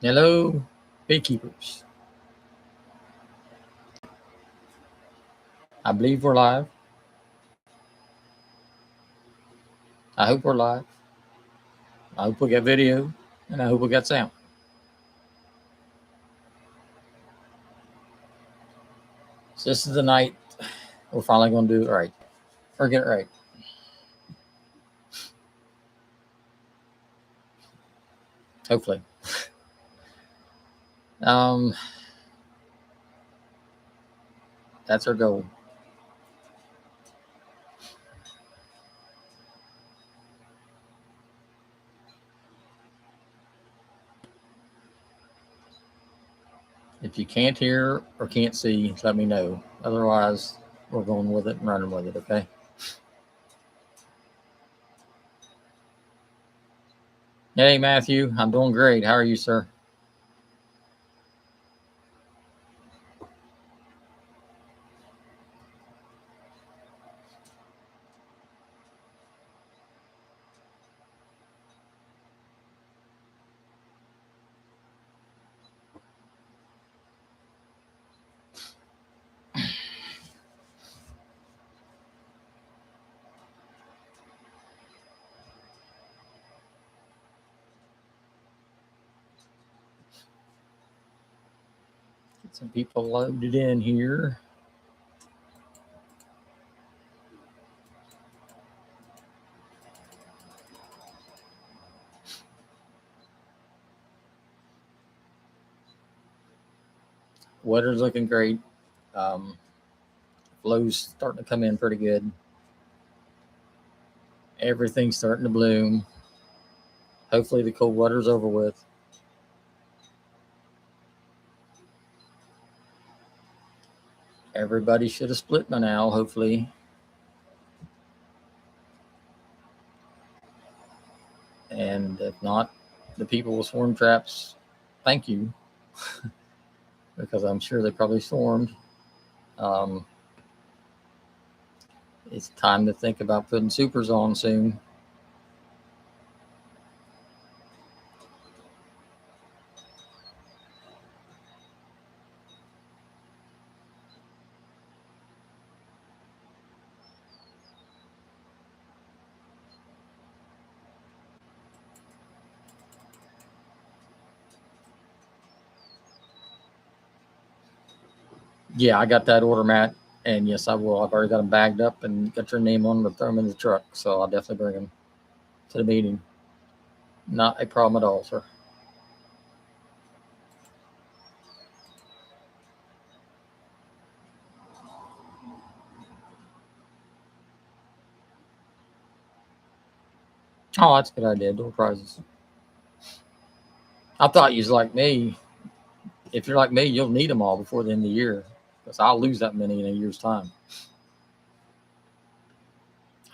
Hello, beekeepers. I believe we're live. I hope we're live. I hope we got video, and I hope we got sound. So this is the night we're finally going to do it right, or get it right. Hopefully. Um, that's our goal. If you can't hear or can't see, let me know. Otherwise, we're going with it and running with it. Okay. Hey, Matthew. I'm doing great. How are you, sir? Get some people loaded in here. Weather's looking great. Um, Flow's starting to come in pretty good. Everything's starting to bloom. Hopefully, the cold weather's over with. Everybody should have split by now, hopefully. And if not, the people with swarm traps, thank you, because I'm sure they probably swarmed. Um, it's time to think about putting supers on soon. Yeah, I got that order, Matt. And yes, I will. I've already got them bagged up and got your name on them to throw them in the truck. So I'll definitely bring them to the meeting. Not a problem at all, sir. Oh, that's a good idea. Door prizes. I thought you was like me. If you're like me, you'll need them all before the end of the year because I'll lose that many in a year's time.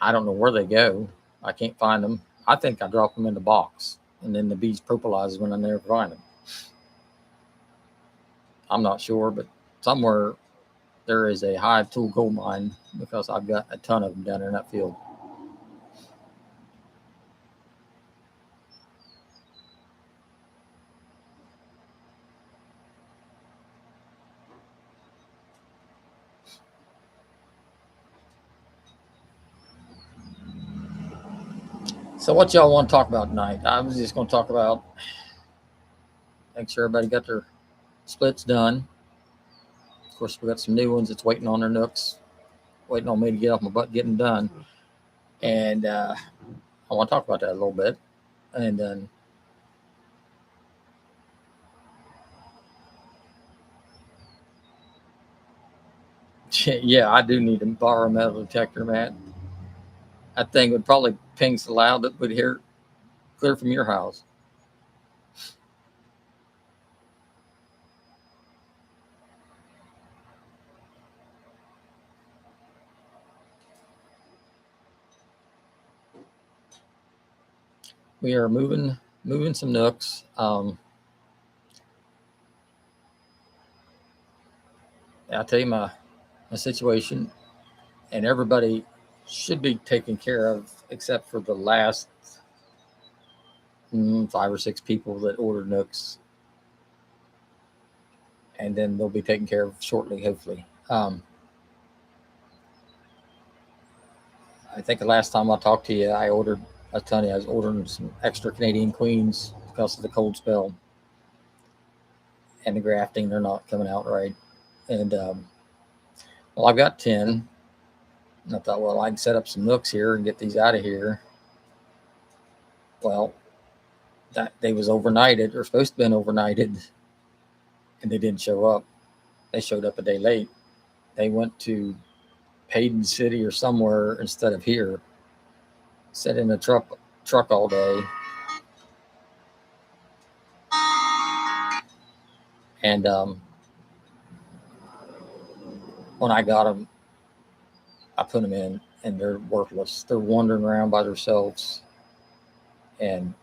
I don't know where they go. I can't find them. I think I drop them in the box, and then the bees purplize when I never find them. I'm not sure, but somewhere there is a hive tool gold mine because I've got a ton of them down there in that field. So, what y'all want to talk about tonight? I was just going to talk about make sure everybody got their splits done. Of course, we got some new ones that's waiting on their nooks, waiting on me to get off my butt getting done. And I want to talk about that a little bit. And then, yeah, I do need to borrow a metal detector, Matt. That thing would probably ping so loud that would hear clear from your house. We are moving some nooks. I'll tell you my situation, and everybody should be taken care of except for the last 5 or 6 people that ordered nooks. and then they'll be taken care of shortly, hopefully. I think the last time I talked to you, I was telling you I was ordering some extra Canadian queens because of the cold spell and the grafting. They're not coming out right. And well, I've got 10. And I thought, well, I can set up some nooks here and get these out of here. Well, that they was overnighted or supposed to have been overnighted, and they didn't show up. They showed up a day late. They went to Hayden City or somewhere instead of here. Sat in a truck all day. And when I got them, I put them in, and they're worthless. They're wandering around by themselves, and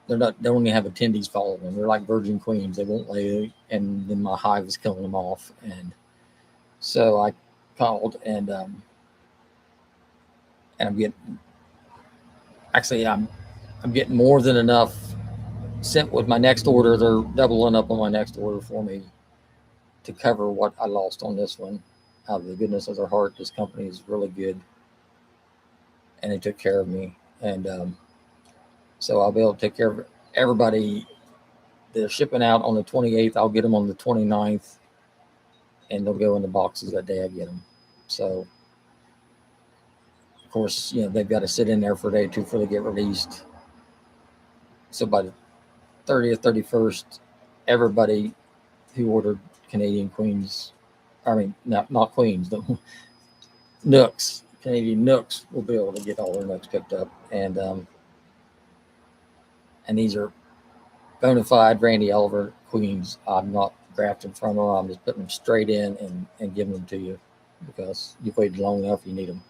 they don't even have attendees following them. They're like virgin queens. They won't lay, and then my hive is killing them off. And so I called, and I'm getting more than enough sent with my next order. They're doubling up on my next order for me to cover what I lost on this one. Out of the goodness of their heart, this company is really good, and they took care of me. And so I'll be able to take care of everybody. They're shipping out on the 28th. I'll get them on the 29th, and they'll go in the boxes that day I get them. So, of course, they've got to sit in there for a day or two before they get released. So by the 30th, 31st, everybody who ordered Canadian queens, not queens, the nooks, Canadian nooks, will be able to get all their nooks picked up. And these are bona fide Randy Oliver queens. I'm not grafting from them. I'm just putting them straight in and giving them to you because you've waited long enough. You need them.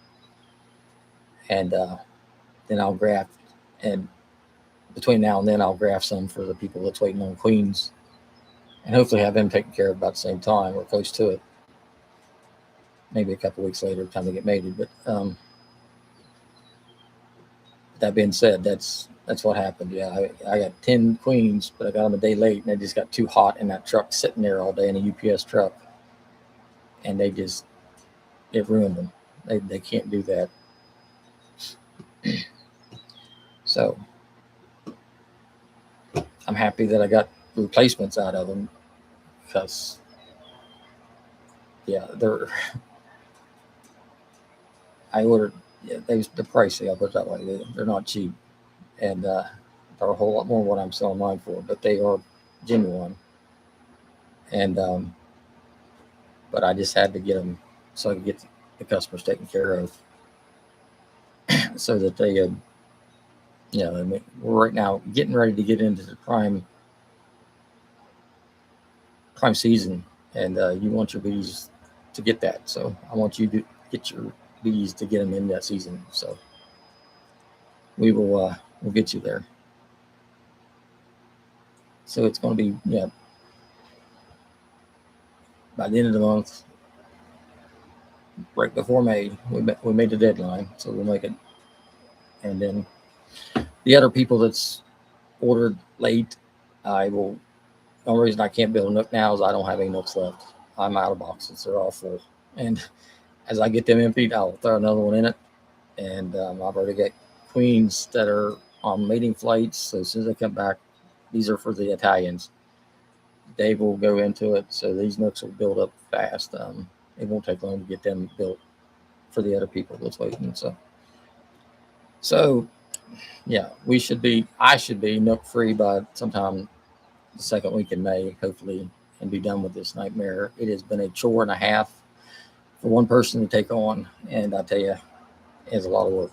And then I'll graft. And between now and then, I'll graft some for the people that's waiting on queens, and hopefully have them taken care of about the same time or close to it. Maybe a couple weeks later, time to get mated. But that being said, that's what happened. Yeah, I got 10 queens, but I got them a day late, and they just got too hot in that truck, sitting there all day in a UPS truck, and it ruined them. They can't do that. So I'm happy that I got replacements out of them because, they're pricey. I'll put it that way. They're not cheap, and they're a whole lot more than what I'm selling mine for, but they are genuine. And but I just had to get them so I could get the customers taken care of, so that they we're right now getting ready to get into the prime season, and you want your bees to get that. So I want you to get your bees to get them in that season. So we will we'll get you there. So it's going to be by the end of the month, right before May. We made the deadline, so we'll make it. And then the other people that's ordered late, I will. The only reason I can't build a nook now is I don't have any nooks left. I'm out of boxes. They're all full. And as I get them emptied, I'll throw another one in it. And I've already got queens that are on mating flights. So as soon as they come back, these are for the Italians. They will go into it. So these nooks will build up fast. It won't take long to get them built for the other people that's waiting. So yeah, I should be nook free by sometime the second week in May, hopefully, and be done with this nightmare. It has been a chore and a half for one person to take on, and I tell you, it's a lot of work.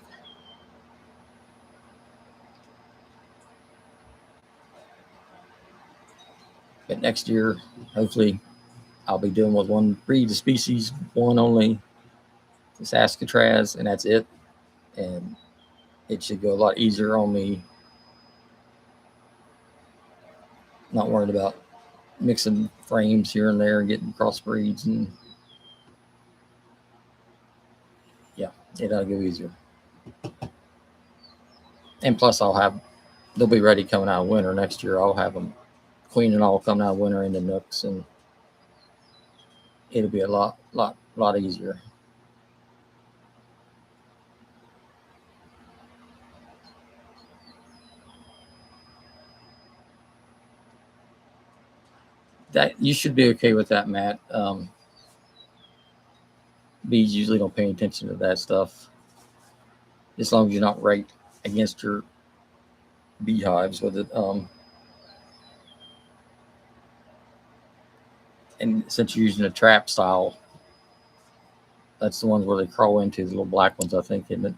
But next year, hopefully, I'll be doing with one breed of species, one only, the Saskatraz, and that's it. And it should go a lot easier on me. Not worried about mixing frames here and there and getting crossbreeds, and it'll go easier. And plus, they'll be ready coming out of winter next year. I'll have them queen and all coming out of winter into nooks, and it'll be a lot easier. That you should be okay with that, Matt. Bees usually don't pay attention to that stuff as long as you're not right against your beehives with it. And since you're using a trap style, that's the ones where they crawl into, the little black ones, I think, isn't it?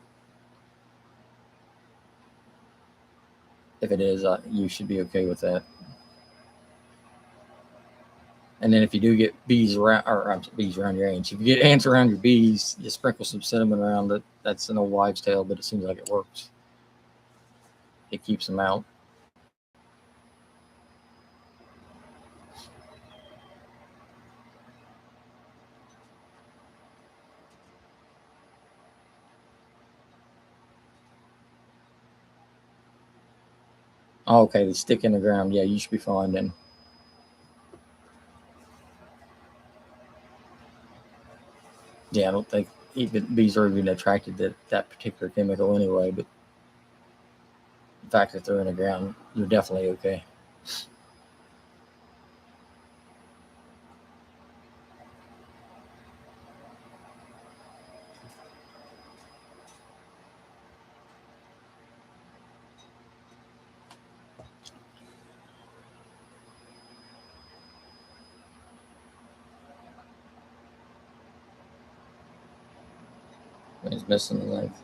If it is, you should be okay with that. And then if you do get bees around, or bees around your ants, if you get ants around your bees, you sprinkle some cinnamon around it. That's an old wives' tale, but it seems like it works. It keeps them out. Oh, okay, they stick in the ground. Yeah, you should be fine then. Yeah, I don't think even bees are even attracted to that particular chemical anyway. But the fact that they're in the ground, you're definitely okay. He's missing the length.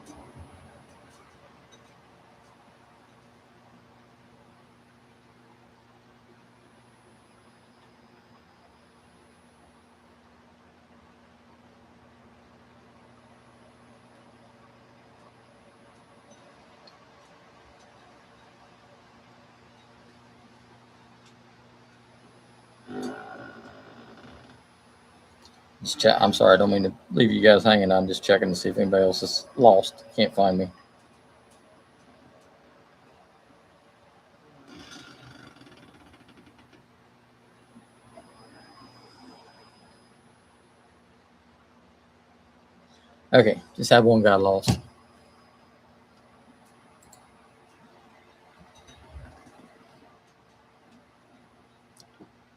Just check. I'm sorry, I don't mean to leave you guys hanging. I'm just checking to see if anybody else is lost. Can't find me. Okay, just had one guy lost.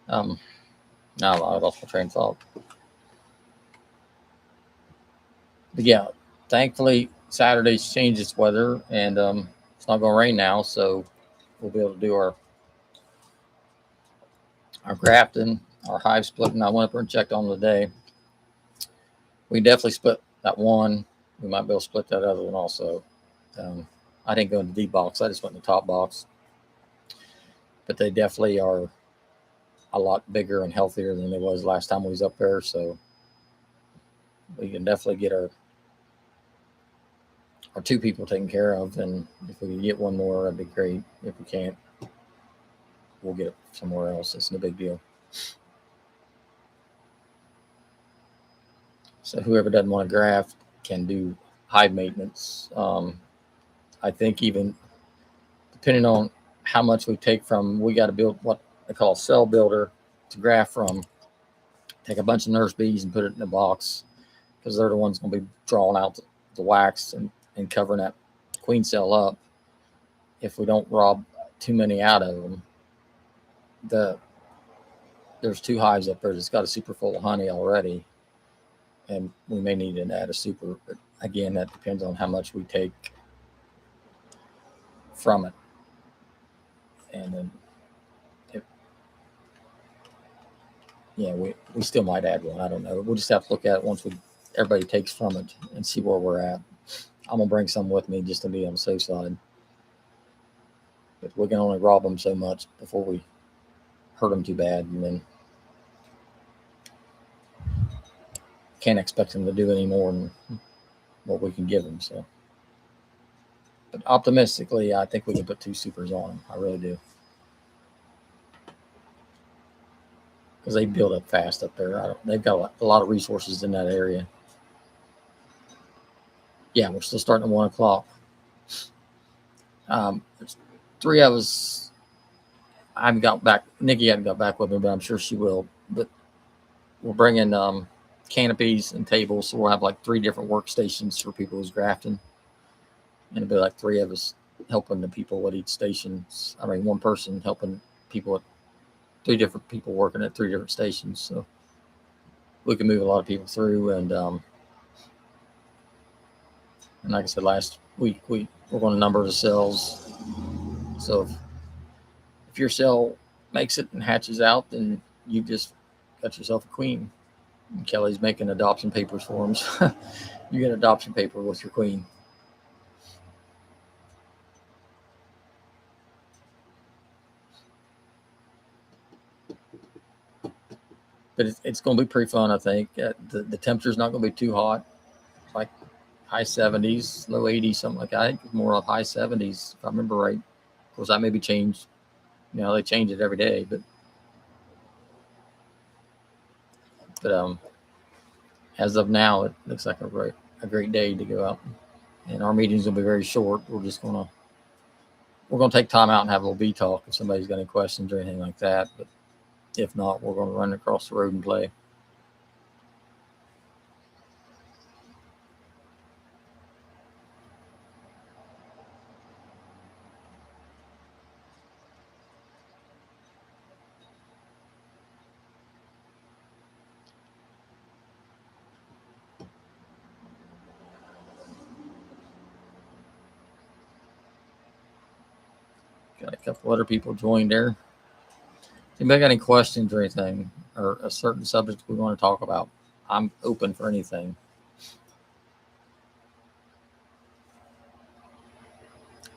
Um, now I lost my train of thought. But yeah, thankfully Saturday's changed its weather, and it's not going to rain now, so we'll be able to do our grafting, our hive splitting. I went up there and checked on them today. We definitely split that one. We might be able to split that other one also. Um, I didn't go in the deep box. I just went in the top box. But they definitely are a lot bigger and healthier than they was last time we was up there. So we can definitely get our two people taken care of. And if we can get one more, that'd be great. If we can't, we'll get it somewhere else. It's no big deal. So whoever doesn't want to graft can do hive maintenance. I think even depending on how much we take from, we got to build what they call a cell builder to graft from. Take a bunch of nurse bees and put it in a box because they're the ones going to be drawing out the wax and covering that queen cell up. If we don't rob too many out of them, there's two hives up there that's got a super full of honey already, and we may need to add a super. But again, that depends on how much we take from it, and then yeah, we still might add one. I don't know. We'll just have to look at it once everybody takes from it and see where we're at. I'm gonna bring some with me just to be on the safe side. But we can only rob them so much before we hurt them too bad, and then can't expect them to do any more than what we can give them. So, but optimistically, I think we can put two supers on them. I really do, because they build up fast up there. They've got a lot of resources in that area. Yeah, we're still starting at 1 o'clock. There's three of us. I haven't got back. Nikki hadn't got back with me, but I'm sure she will. But we're bringing canopies and tables, so we'll have like 3 different workstations for people who's grafting, and it'll be like 3 of us helping the people at each station. I mean, 1 person helping people at 3 different people working at 3 different stations, so we can move a lot of people through. And like I said, last week we're going to number the cells. So if your cell makes it and hatches out, then you just got yourself a queen. And Kelly's making adoption papers for him. So you get an adoption paper with your queen. But it's going to be pretty fun, I think. The temperature's not going to be too hot, like high 70s, low 80s, something like that. I think it's more of high 70s, if I remember right. Of course, that may be changed. You know, they change it every day, but as of now, it looks like a great day to go out. And our meetings will be very short. We're gonna take time out and have a little bee talk if somebody's got any questions or anything like that. But if not, we're gonna run across the road and play. Got a couple other people joined there. Anybody got any questions or anything, or a certain subject we want to talk about? I'm open for anything.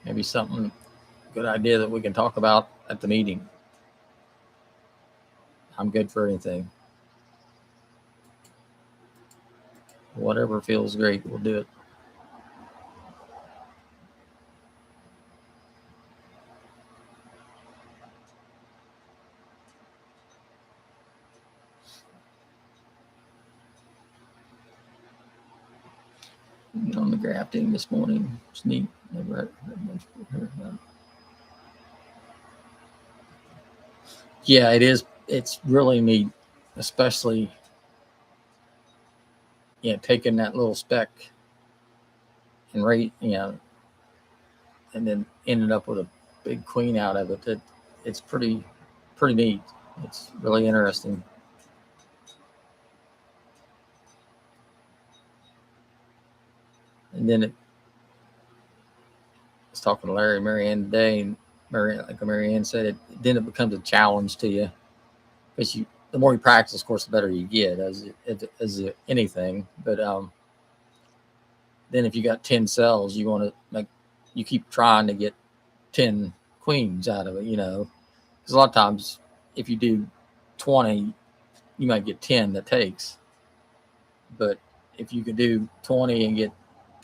Maybe something good idea that we can talk about at the meeting. I'm good for anything. Whatever feels great, we'll do it. On the grafting this morning. It's neat. Never heard about it. Yeah, it is. It's really neat, especially taking that little speck and and then ended up with a big queen out of it. It's pretty neat. It's really interesting. And then I was talking to Larry and Marianne today, and Marianne said, then it becomes a challenge to you, because the more you practice, of course, the better you get as anything. But then if you got 10 cells, you keep trying to get 10 queens out of it, because a lot of times if you do 20, you might get 10 that takes. But if you can do 20 and get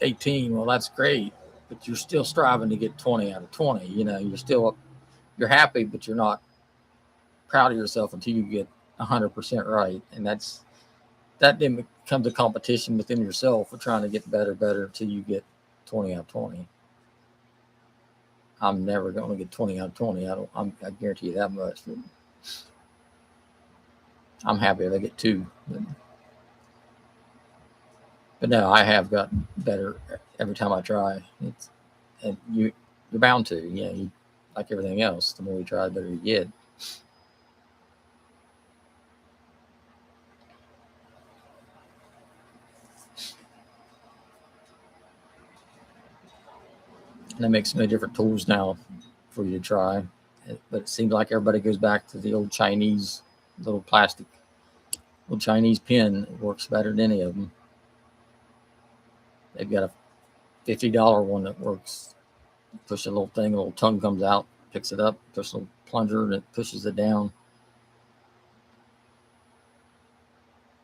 18, well, that's great. But you're still striving to get 20 out of 20. You're happy, but you're not proud of yourself until you get 100% right. And that then becomes a competition within yourself for trying to get better until you get 20 out of 20. I'm never going to get 20 out of 20. I guarantee you that much. But I'm happy if I get 2. But no, I have gotten better every time I try. And you're bound to. You, like everything else, the more you try, the better you get. And that makes so many different tools now for you to try. But it seems like everybody goes back to the old Chinese little plastic, little Chinese pen. It works better than any of them. They've got a $50 one that works. You push a little thing, a little tongue comes out, picks it up, push a little plunger, and it pushes it down.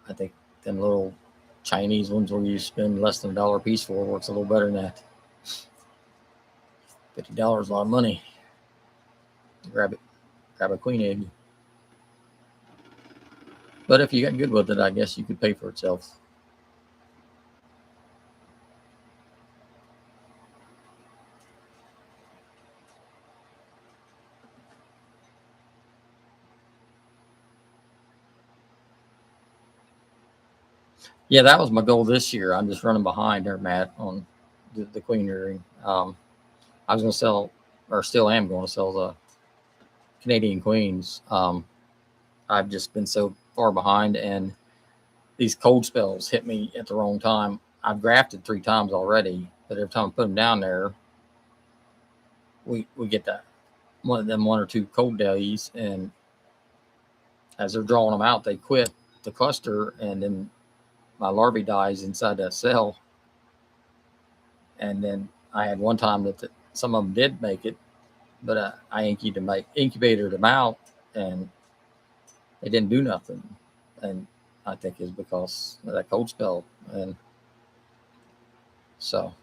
I think them little Chinese ones where you spend less than $1 a piece for works a little better than that. $50 is a lot of money. Grab a queen egg. But if you got good with it, I guess you could pay for itself. Yeah, that was my goal this year. I'm just running behind there, Matt, on the queen rearing. I was going to sell, or still am going to sell the Canadian queens. I've just been so far behind, and these cold spells hit me at the wrong time. I've grafted 3 times already, but every time I put them down there, we get that one of them 1 or 2 cold days, and as they're drawing them out, they quit the cluster, and then my larvae dies inside that cell. And then I had one time that some of them did make it, but I incubated them out, and they didn't do nothing. And I think it's because of that cold spell. And so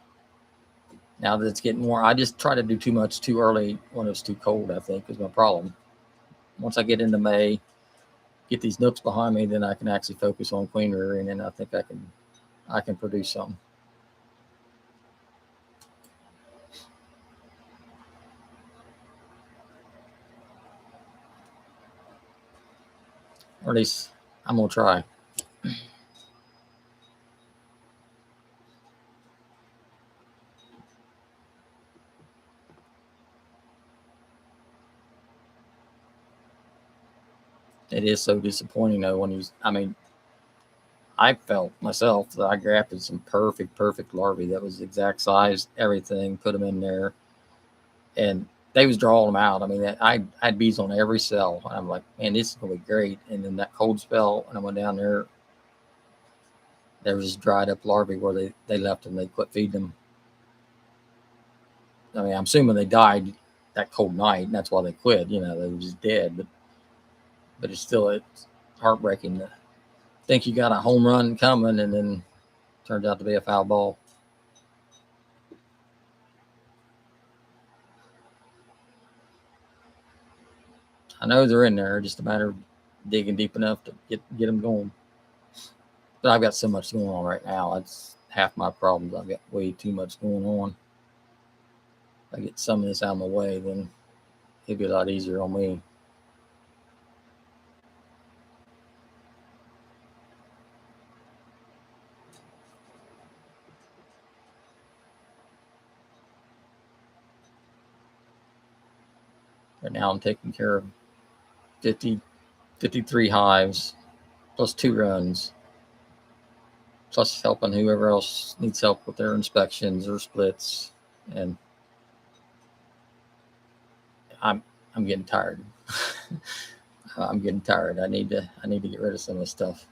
now that it's getting warm, I just try to do too much too early when it's too cold, I think, is my problem. Once I get into May, get these nooks behind me, then I can actually focus on queen rearing, and I think I can produce something. Or at least I'm gonna try. It is so disappointing though when you. I mean, I felt myself that I grafted some perfect larvae that was exact size, everything, put them in there, and they was drawing them out. I mean, I had bees on every cell. And I'm like, man, this is gonna be great. And then that cold spell, and I went down there. There was dried up larvae where they left them. They quit feeding them. I mean, I'm assuming they died that cold night, and that's why they quit. You know, they were just dead. But it's heartbreaking to think you got a home run coming, and then turns out to be a foul ball. I know they're in there, just a matter of digging deep enough to get them going. But I've got so much going on right now. That's half my problems. I've got way too much going on. If I get some of this out of my way, then it'd be a lot easier on me. Right now, I'm taking care of 50, 53 hives, plus 2 runs, plus helping whoever else needs help with their inspections or splits. And I'm I'm getting tired. I'm getting tired. I need to get rid of some of this stuff.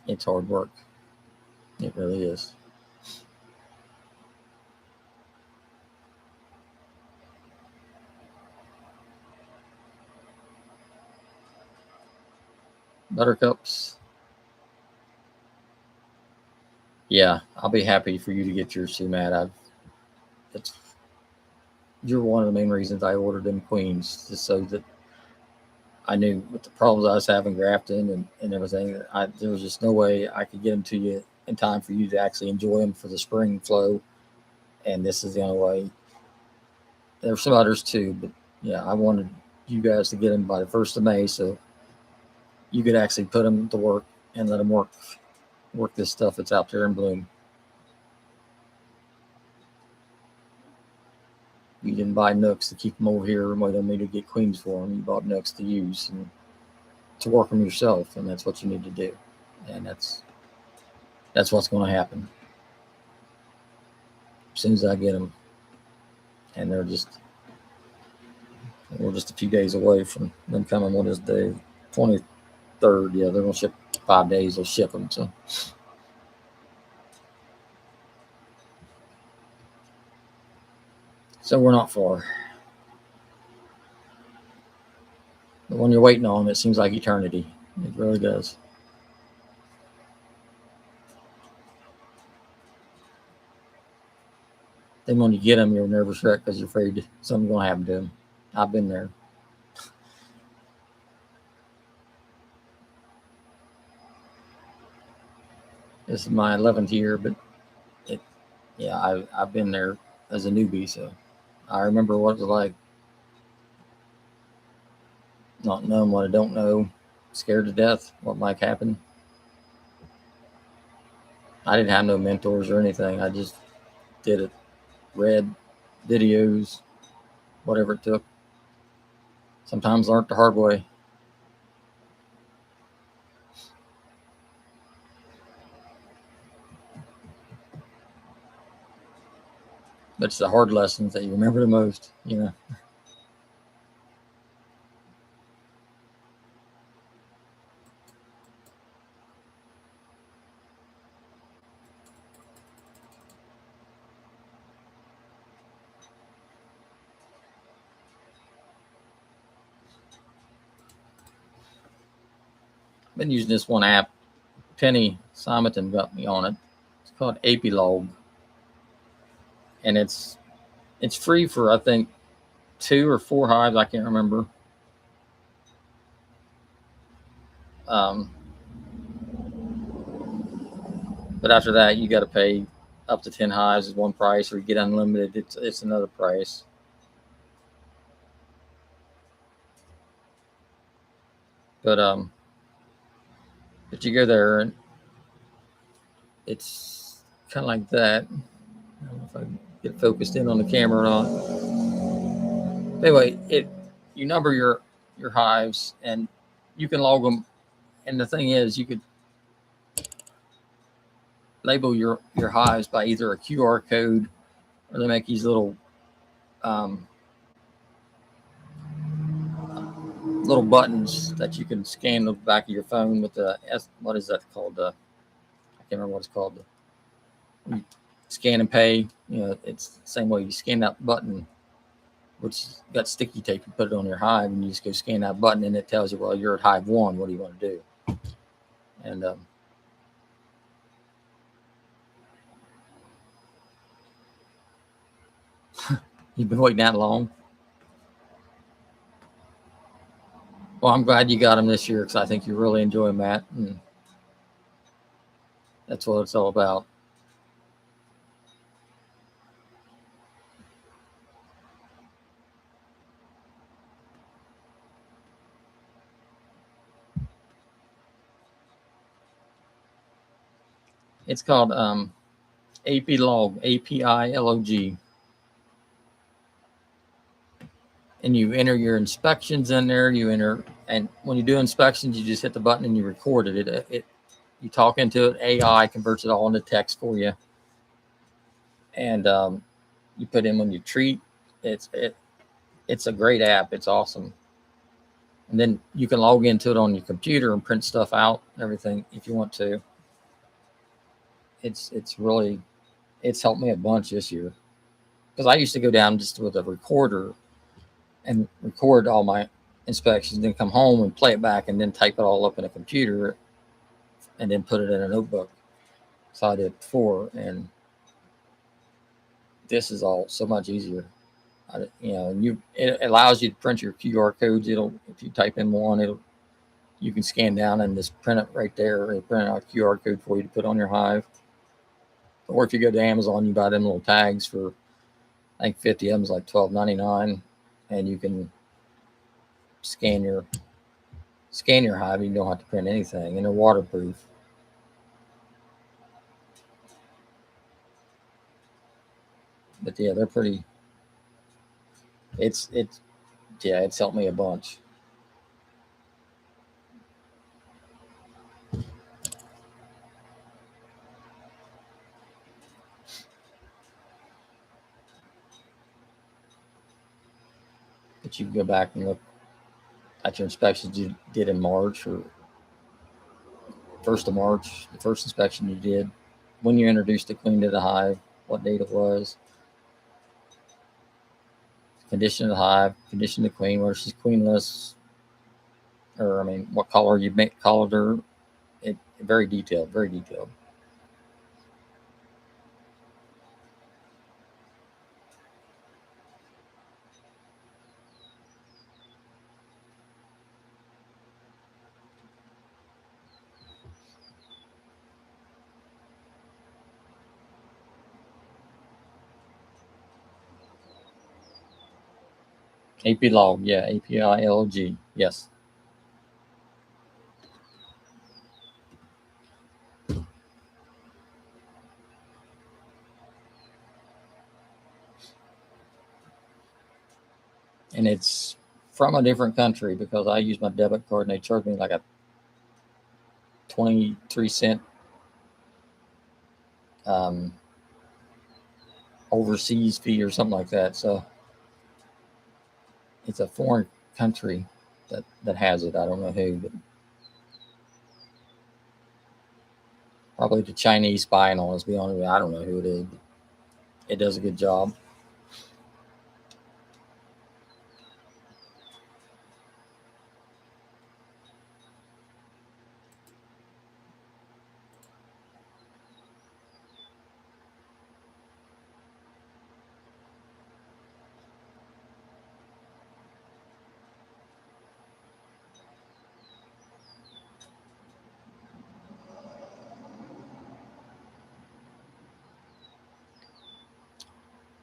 It's hard work. It really is. Buttercups. Yeah, I'll be happy for you to get yours too, Matt. It's you're one of the main reasons I ordered them queens, just so that I knew with the problems I was having grafting and everything, there was just no way I could get them to you in time for you to actually enjoy them for the spring flow. And this is the only way. There's some others too, but yeah, I wanted you guys to get them by the 1st of May, so you could actually put them to work and let them work this stuff that's out there in bloom. You didn't buy nooks to keep them over here and wait on me to get queens for them. You bought nooks to use and to work them yourself, and that's what you need to do. And that's what's going to happen as soon as I get them. And we're just a few days away from them coming. What is the 23rd? Yeah, they're going to ship 5 days. They'll ship them. So we're not far. But when you're waiting on them, it seems like eternity. It really does. Then when you get them, you're a nervous wreck because you're afraid something's going to happen to them. I've been there. This is my 11th year, but it, yeah, I've been there as a newbie, so I remember what it was like not knowing what I don't know, scared to death what might happen. I didn't have no mentors or anything. I just did it, read videos, whatever it took. Sometimes learned the hard way. But it's the hard lessons that you remember the most, you know. I've been using this one app. Penny Simonton got me on it. It's called Apilog, and it's free for I think 2 or 4 hives. I can't remember. Um, but after that, you got to pay up to 10 hives is one price, or you get unlimited. It's another price. But but you go there and it's kind of like that. I don't know if I can get focused in on the camera or not. Anyway, you number your hives and you can log them. And the thing is, you could label your hives by either a QR code, or they make these little buttons that you can scan the back of your phone with the what is that called? I can't remember what it's called. You scan and pay. You know, it's the same way you scan that button, which got sticky tape. You put it on your hive, and you just go scan that button, and it tells you, well, you're at hive 1. What do you want to do? And you've been waiting that long. Well, I'm glad you got them this year because I think you really enjoy them, Matt, and that's what it's all about. It's called Apilog, Apilog. And you enter your inspections in there. And when you do inspections, you just hit the button and you record it. You talk into it. AI converts it all into text for you, and you put in when you treat. It's a great app. It's awesome. And then you can log into it on your computer and print stuff out and everything if you want to. It's helped me a bunch this year because I used to go down just with a recorder and record all my inspections, then come home and play it back, and then type it all up in a computer, and then put it in a notebook. So I did before, and this is all so much easier. It allows you to print your QR codes. If you type in one, you can scan down and just print it right there. It'll print out a QR code for you to put on your hive. Or if you go to Amazon, you buy them little tags for, I think 50 of them is like $12.99, and you can scan your hive. You don't have to print anything, and they're waterproof. But yeah, they're pretty. It's helped me a bunch. But you can go back and look at your inspections you did in March or 1st of March, the first inspection you did, when you introduced the queen to the hive, what date it was, condition of the hive, condition of the queen, whether she's queenless, or what color you colored her. Very detailed, very detailed. Apilog, yeah, Apilog, yes. and it's from a different country because I use my debit card and they charge me like a 23 cent um, overseas fee or something like that. So it's a foreign country that has it. I don't know who, but probably the Chinese spying on us. Be honest with you, I don't know who it is. But it does a good job.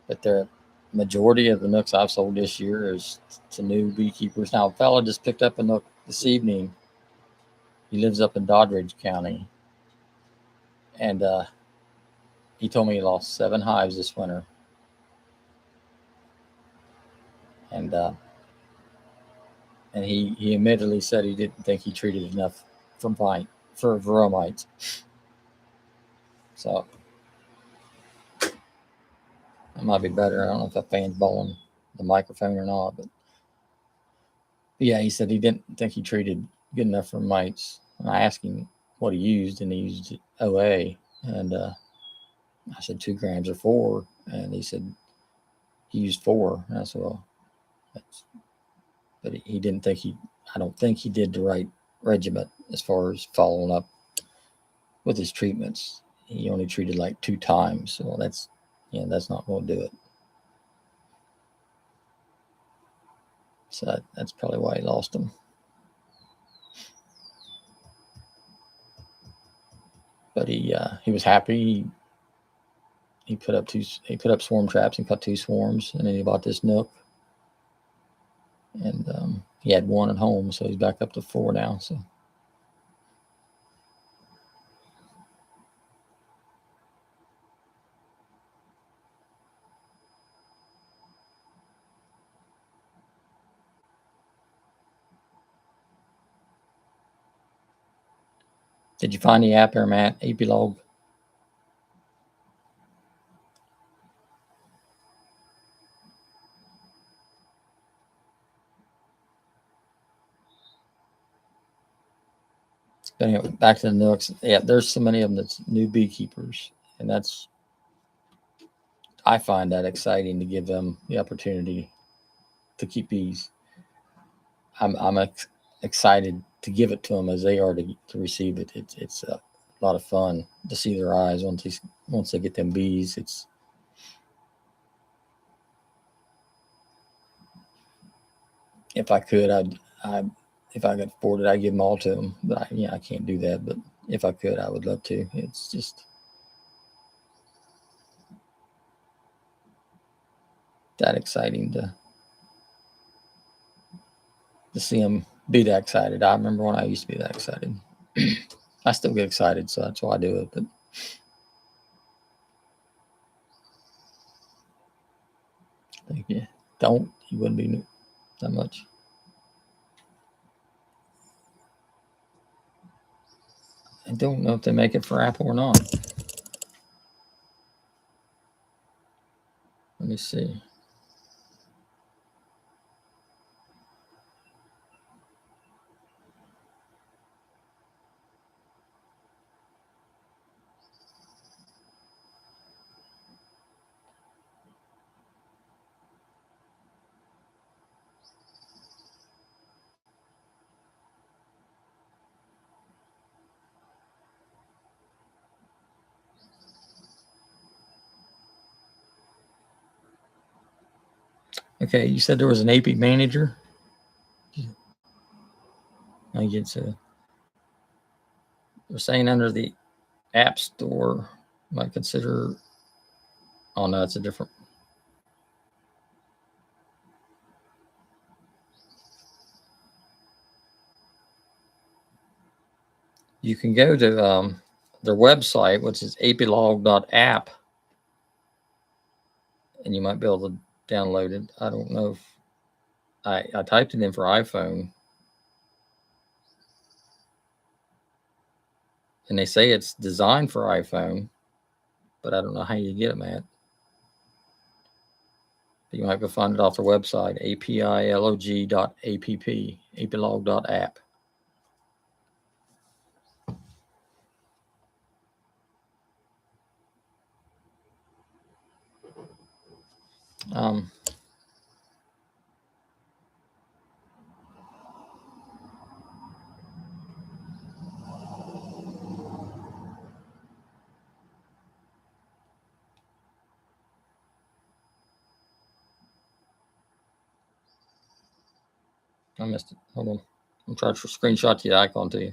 But the majority of the nooks I've sold this year is to new beekeepers. Now, a fellow just picked up a nook this evening. He lives up in Doddridge County, and he told me he lost 7 hives this winter. And he admittedly said he didn't think he treated enough for varroa mites. So that might be better. I don't know if that fan's blowing the microphone or not, but yeah, he said he didn't think he treated good enough for mites. And I asked him what he used, and he used OA, and I said 2 grams or 4, and he said he used 4. And I said, well, but he didn't think I don't think he did the right regimen as far as following up with his treatments. He only treated like 2 times, so that's not going to do it. So that's probably why he lost him. But he was happy. He put up swarm traps and caught 2 swarms, and then he bought this nook, and he had 1 at home, so he's back up to 4 now. So. Did you find the app there, Matt? Apilog? But anyway, back to the nooks. Yeah, there's so many of them that's new beekeepers, and I find that exciting to give them the opportunity to keep bees. I'm excited to give it to them as they are to receive it. It's a lot of fun to see their eyes once they get them bees. It's if I could, if I could afford it, I'd give them all to them. But I can't do that. But if I could, I would love to. It's just that exciting to see them be that excited. I remember when I used to be that excited. I still get excited, so that's why I do it. But thank you. You wouldn't be that much. I don't know if they make it for Apple or not. Let me see. Okay, you said there was an AP manager. I get to. They're saying under the App Store might consider. Oh no, it's a different. You can go to their website, which is apilog.app, and you might be able to download it. I don't know if I typed it in for iPhone, and they say it's designed for iPhone, but I don't know how you get them at. But you might go find it off their website, apilog.app, apilog.app. Um, I missed it. Hold on. I'm trying to screenshot the icon to you.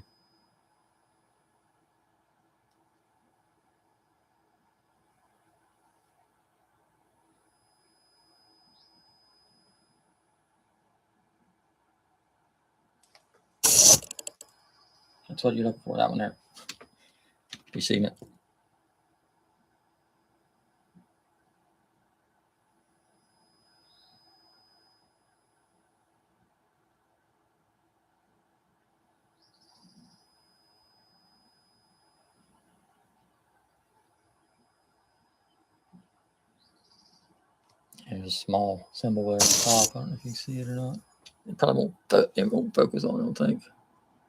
That's what you're looking for, that one there. You seen it? There's a small symbol there at the top. I don't know if you see it or not. It probably won't focus on it, I don't think.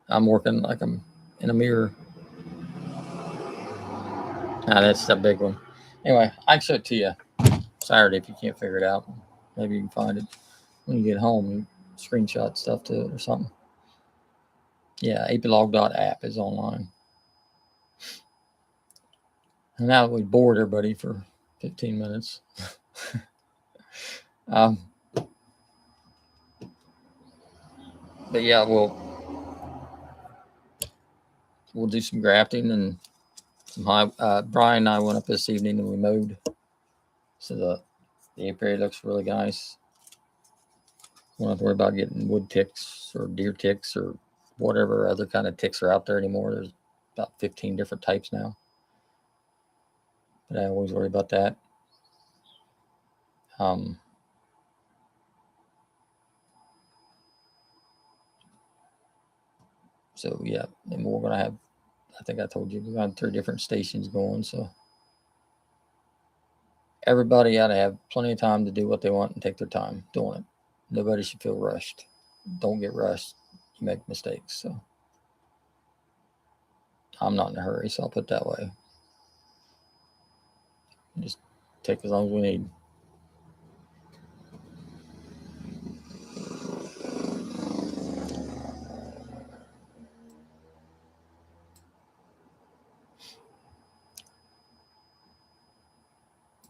I'm working like I'm in a mirror. That's the big one. Anyway, I can show it to you Saturday if you can't figure it out. Maybe you can find it when you get home and screenshot stuff to it or something. Yeah, apilog.app is online. And now we bored everybody for 15 minutes. But yeah, we'll do some grafting and some high. Brian and I went up this evening and we mowed, so the apiary looks really nice. We don't have to worry about getting wood ticks or deer ticks or whatever other kind of ticks are out there anymore. There's about 15 different types now, but I always worry about that. So yeah, and we're gonna have. I think I told you we got 3 different stations going, so everybody ought to have plenty of time to do what they want and take their time doing it. Nobody should feel rushed. Don't get rushed. You make mistakes. So I'm not in a hurry, so I'll put it that way. Just take as long as we need.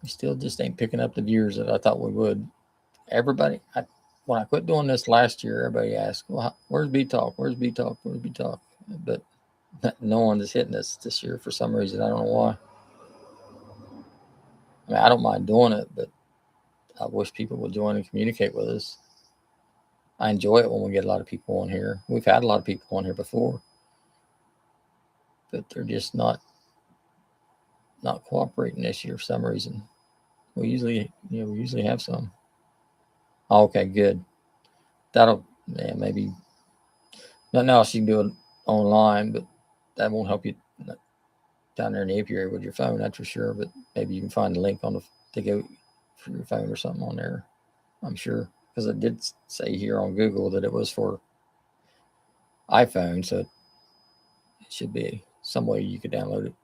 We still just ain't picking up the viewers that I thought we would. Everybody, when I quit doing this last year, everybody asked, "Well, where's B Talk? Where's B Talk? Where's B Talk?" But no one is hitting us this year for some reason. I don't know why. I mean, I don't mind doing it, but I wish people would join and communicate with us. I enjoy it when we get a lot of people on here. We've had a lot of people on here before, but they're just not cooperating this year for some reason. We usually have some. Oh, okay, good. That'll maybe nothing else you can do it online, but that won't help you down there in the apiary with your phone, that's for sure. But maybe you can find a link on to go for your phone or something on there. I'm sure because it did say here on Google that it was for iPhone, so it should be some way you could download it.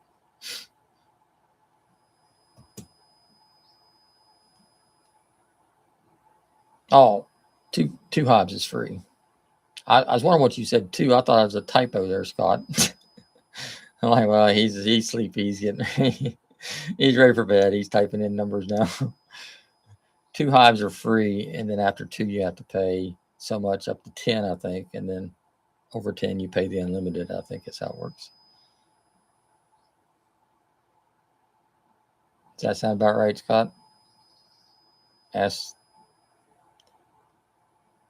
Oh, two hives is free. I was wondering what you said too. I thought it was a typo there, Scott. I'm like, well, he's sleepy. He's getting he's ready for bed. He's typing in numbers now. 2 hives are free, and then after 2 you have to pay so much up to 10, I think, and then over 10 you pay the unlimited. I think is how it works. Does that sound about right, Scott? Ask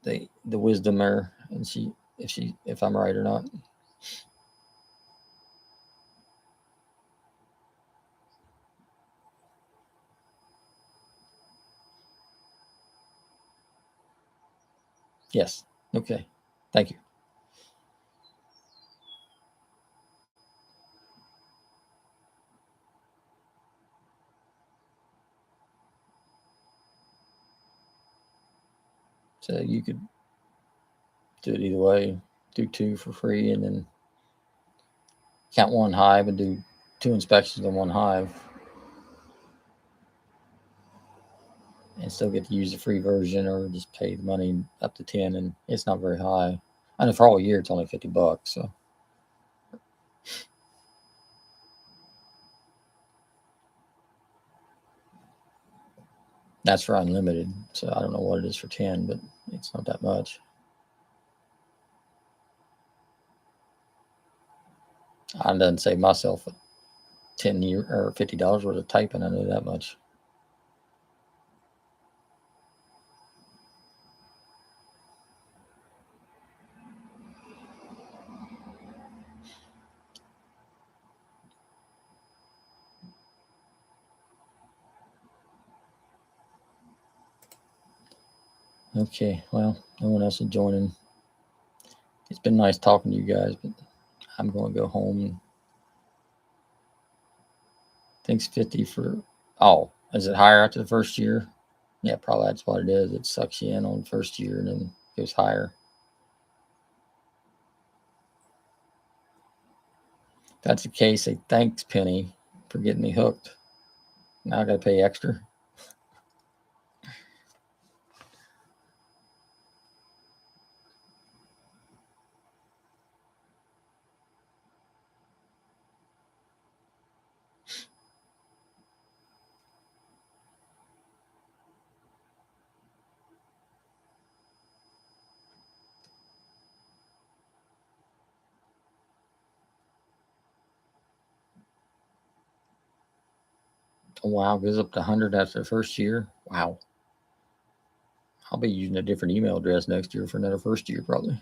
the wisdom there, and if I'm right or not. Yes. Okay. Thank you. So you could do it either way. Do 2 for free, and then count one hive and do 2 inspections on one hive, and still get to use the free version, or just pay the money up to 10, and it's not very high. I know for all year it's only $50, so that's for unlimited. So I don't know what it is for 10, but it's not that much. I done save myself 10 year or $50 worth of typing. I know that much. Okay, well, no one else is joining. It's been nice talking to you guys, but I'm going to go home. Thanks 50 for. Oh, is it higher after the first year? Yeah, probably that's what it is. It sucks you in on the first year and then goes higher. If that's the case, say thanks, Penny, for getting me hooked. Now I got to pay extra. Oh, wow, goes up to 100 after the first year. Wow. I'll be using a different email address next year for another first year, probably.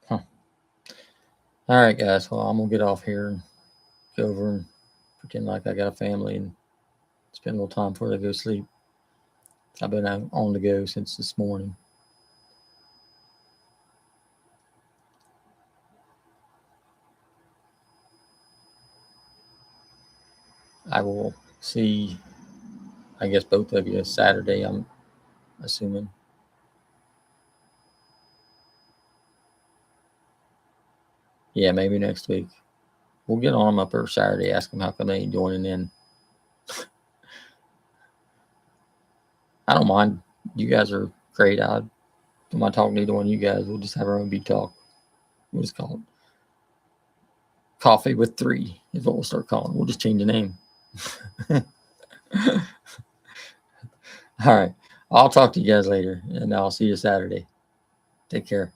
Huh. All right, guys. Well, I'm going to get off here and go over and pretend like I got a family and spend a little time before they go to sleep. I've been on the go since this morning. I will see, I guess, both of you Saturday, I'm assuming. Yeah, maybe next week. We'll get on them up there Saturday, ask them how come they ain't joining in. I don't mind. You guys are great. I don't mind talking to either one of you guys. We'll just have our own beat talk. We'll just call it Coffee with 3 is what we'll start calling. We'll just change the name. All right. I'll talk to you guys later, and I'll see you Saturday. Take care.